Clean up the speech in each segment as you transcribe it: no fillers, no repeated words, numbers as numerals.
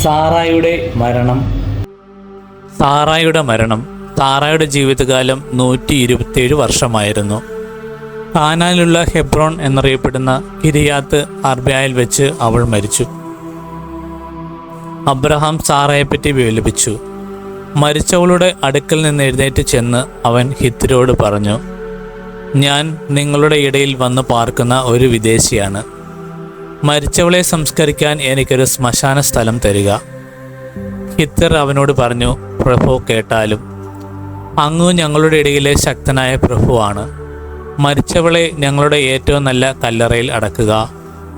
സാറായുടെ മരണം. സാറായുടെ ജീവിതകാലം 127 വർഷമായിരുന്നു. കാനാനിലുള്ള ഹെബ്രോൺ എന്നറിയപ്പെടുന്ന കിരിയാത്ത് അർബയിൽ വെച്ച് അവൾ മരിച്ചു. അബ്രഹാം സാറായെപ്പറ്റി വിലപിച്ചു. മരിച്ചവളുടെ അടുക്കൽ നിന്ന് എഴുന്നേറ്റ് ചെന്ന് അവൻ ഹിത്യരോട് പറഞ്ഞു, ഞാൻ നിങ്ങളുടെ ഇടയിൽ വന്ന് പാർക്കുന്ന ഒരു വിദേശിയാണ്. മരിച്ചവളെ സംസ്കരിക്കാൻ എനിക്കൊരു ശ്മശാന സ്ഥലം തരിക. ഹിത്യർ അവനോട് പറഞ്ഞു, പ്രഭു കേട്ടാലും. അങ്ങ് ഞങ്ങളുടെ ഇടയിലെ ശക്തനായ പ്രഭുവാണ്. മരിച്ചവളെ ഞങ്ങളുടെ ഏറ്റവും നല്ല കല്ലറയിൽ അടക്കുക.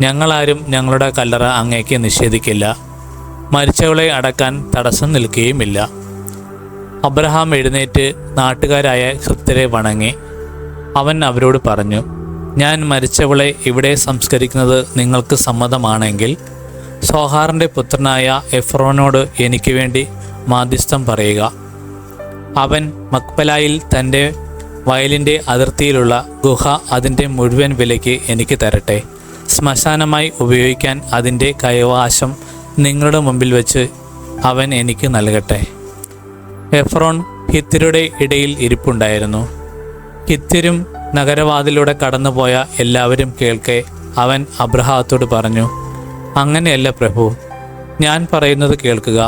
ഞങ്ങളാരും ഞങ്ങളുടെ കല്ലറ അങ്ങേക്ക് നിഷേധിക്കില്ല. മരിച്ചവളെ അടക്കാൻ തടസ്സം നിൽക്കുകയുമില്ല. അബ്രഹാം എഴുന്നേറ്റ് നാട്ടുകാരായ ഹിത്യരെ വണങ്ങി. അവൻ അവരോട് പറഞ്ഞു, ഞാൻ മരിച്ചവളെ ഇവിടെ സംസ്കരിക്കുന്നത് നിങ്ങൾക്ക് സമ്മതമാണെങ്കിൽ സോഹാറിൻ്റെ പുത്രനായ എഫ്രോനോട് എനിക്ക് വേണ്ടി മാധ്യസ്ഥം പറയുക. അവൻ മക്പലായിൽ തൻ്റെ വയലിൻ്റെ അതിർത്തിയിലുള്ള ഗുഹ അതിൻ്റെ മുഴുവൻ വിലയ്ക്ക് എനിക്ക് തരട്ടെ. ശ്മശാനമായി ഉപയോഗിക്കാൻ അതിൻ്റെ കൈവശം നിങ്ങളുടെ മുമ്പിൽ വെച്ച് അവൻ എനിക്ക് നൽകട്ടെ. എഫ്രോൻ ഹിത്യരുടെ ഇടയിൽ ഇരിപ്പുണ്ടായിരുന്നു. ഹിത്യരും നഗരവാതിലൂടെ കടന്നുപോയ എല്ലാവരും കേൾക്കെ അവൻ അബ്രഹാത്തോട് പറഞ്ഞു, അങ്ങനെയല്ല പ്രഭു, ഞാൻ പറയുന്നത് കേൾക്കുക.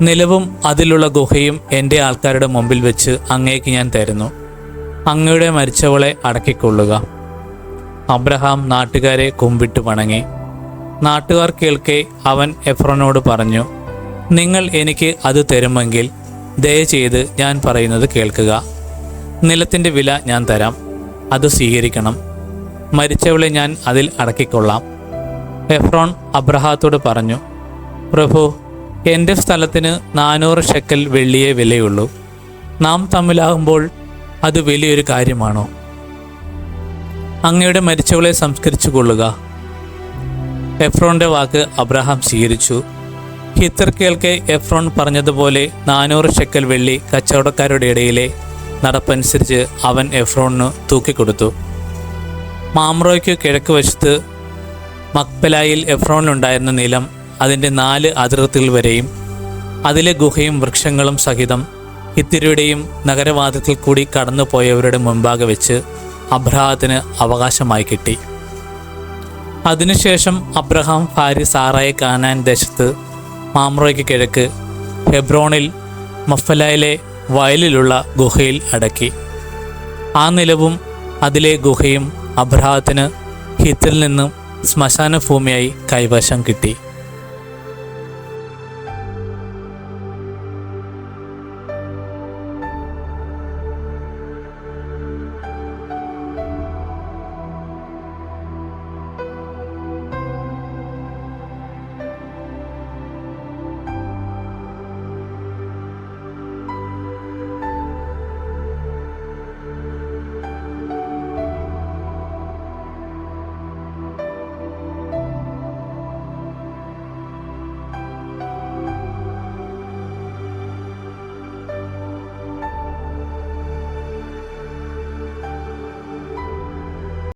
നിലവും അതിലുള്ള ഗുഹയും എൻ്റെ ആൾക്കാരുടെ മുമ്പിൽ വെച്ച് അങ്ങേക്ക് ഞാൻ തരുന്നു. അങ്ങയുടെ മരിച്ചവളെ അടക്കിക്കൊള്ളുക. അബ്രഹാം നാട്ടുകാരെ കുമ്പിട്ട് വണങ്ങി. നാട്ടുകാർ കേൾക്കെ അവൻ എഫ്രോനോട് പറഞ്ഞു, നിങ്ങൾ എനിക്ക് അത് തരുമെങ്കിൽ ദയചെയ്ത് ഞാൻ പറയുന്നത് കേൾക്കുക. നിലത്തിൻ്റെ വില ഞാൻ തരാം, അത് സ്വീകരിക്കണം. മരിച്ചവളെ ഞാൻ അതിൽ അടക്കിക്കൊള്ളാം. എഫ്രോൻ അബ്രഹാത്തോട് പറഞ്ഞു, പ്രഭു, എൻ്റെ സ്ഥലത്തിന് 400 ഷെക്കൽ വെള്ളിയേ വിലയുള്ളൂ. നാം തമ്മിലാകുമ്പോൾ അത് വലിയൊരു കാര്യമാണോ? അങ്ങയുടെ മരിച്ചവളെ സംസ്കരിച്ചു കൊള്ളുക. എഫ്രോൻ്റെ വാക്ക് അബ്രഹാം സ്വീകരിച്ചു. ഹിത്യർ കേൾക്കെ എഫ്രോൻ പറഞ്ഞതുപോലെ 400 ഷെക്കൽ വെള്ളി കച്ചവടക്കാരുടെ ഇടയിലെ നടപ്പനുസരിച്ച് അവൻ എഫ്രോണിന് തൂക്കിക്കൊടുത്തു. മാമ്രോയ്ക്ക് കിഴക്ക് വശത്ത് മക്പലായിൽ എഫ്രോണിലുണ്ടായിരുന്ന നിലം അതിൻ്റെ 4 അതിർത്തികൾ വരെയും അതിലെ ഗുഹയും വൃക്ഷങ്ങളും സഹിതം ഹിത്യരുടെയും നഗരവാദത്തിൽ കൂടി കടന്നു പോയവരുടെ മുമ്പാകെ വെച്ച് അബ്രഹാത്തിന് അവകാശമായി കിട്ടി. അതിനുശേഷം അബ്രഹാം ഭാര്യ സാറായെ കാനാൻ ദേശത്ത് മാമ്രോയ്ക്ക് കിഴക്ക് ഹെബ്രോണിൽ മഫ്പലായിലെ വയലിലുള്ള ഗുഹയിൽ അടക്കി. ആ നിലവും അതിലെ ഗുഹയും അബ്രഹാത്തിന് ഹിത്യരിൽ നിന്നും ശ്മശാന ഭൂമിയായി കൈവശം കിട്ടി.